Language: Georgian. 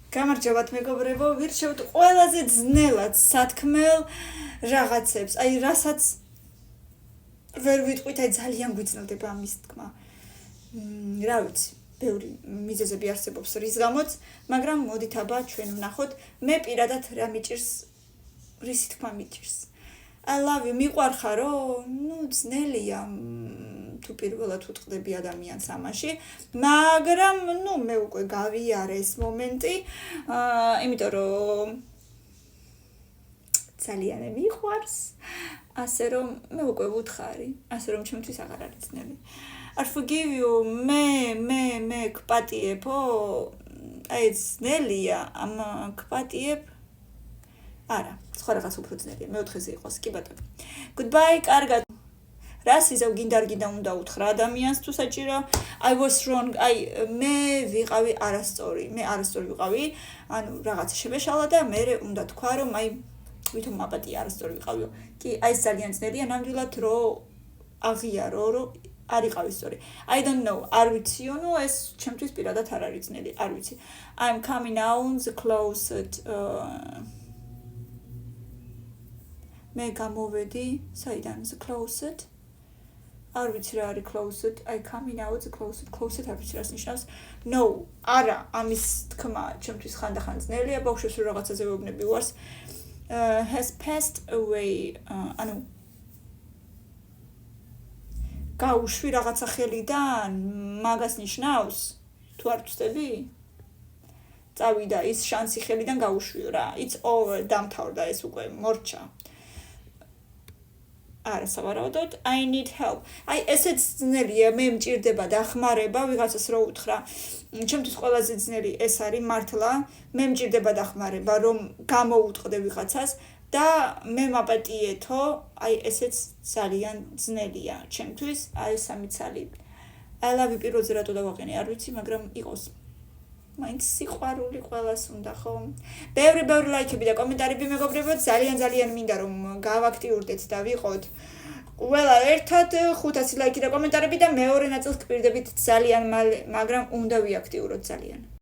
გამარჯობათ მეგობრებო, ვირჩევთ ყველაზე ძნელად სათქმელ რაღაცებს, აი რასაც ვერ ვიტყვით, აი ძალიან გვიძნელდება ამის თქმა. რა ვიცი, ბევრი მიზეზები არსებობს რის გამოც, მაგრამ მოდით აბა ჩვენ ვნახოთ, მე პირადად რა მიჭირს, რისი თქმა მიჭირს. I love you, მიყვარხარო? ძნელია. თუ პირველად უთყდები ადამიანს ამაში, მაგრამ მე უკვე გავიარე ეს მომენტი, იმიტომ რომ ძალიან მიყვარს, ასე რომ მე უკვე ვუთხარი, ასე რომ ჩემთვის აღარ არის ძნელი. I forgive you, მე გპატიებო, აი ძნელია, ამ გპატიებ. არა, სხვა რაღაც უფრო ძნელია, მეოთხეზე იყოს, კი ბატონო. Goodbye, კარგად. რას იზევ გინდა უნდა უთხრა ადამიანს თუ საჭირო I was wrong მე ვიყავი არასწორი ვიყავი ანუ რაღაცა შემეშალა და მე უნდა თქვა რომ ვითომ მაპატია არასწორი ვიყავიო კი ეს ძალიან ძნელია ნამდვილად რომ აღიარო რომ არ იყავი სწორი I don't know არ ვიციო ნუ ეს ჩემთვის პირადად არ არის ძნელი არ ვიცი I'm coming out the closet მე გამოვედი საიდან the closet არ ვიცი რა არის closet I coming out the closet არ ვიცი რას ნიშნავს no არა ამის თქმა ჩემთვის ხანდახან ძნელია ბავშვებს რო რაღაცაზე ვეუბნები ვარს has passed away ანუ გაუშვი რაღაცა ხელიდან მაგას ნიშნავს თუ არ ვწდები წავიდა ის შანსი ხელიდან გაუშვიო რა it's over დამთავრდა ეს უკვე მორჩა არა სავარაუდოდ I need help აი ესეც ძნელია მე მჭირდება დახმარება ვიღაცას რო უთხრა ჩემთვის ყველაზე ძნელი ეს არის მართლა მე მჭირდება დახმარება რომ გამოუტყდე ვიღაცას და მე მაპატიეთო აი ესეც ძალიან ძნელია ჩემთვის აი სამი ცალი I love you პირველზე რატო დავაყენე არ ვიცი მაგრამ იყოს მაინც სიყვარული ყველას უნდა ხო? ბევრი ლაიქები და კომენტარები მეგობრებო, ძალიან მინდა რომ გავაქტიურდეთ და ვიყოთ ყველა ერთად 500 ლაიქი და კომენტარები და მეორე ნაწილს გპირდებით ძალიან მალე, მაგრამ უნდა ვიაქტიუროთ ძალიან.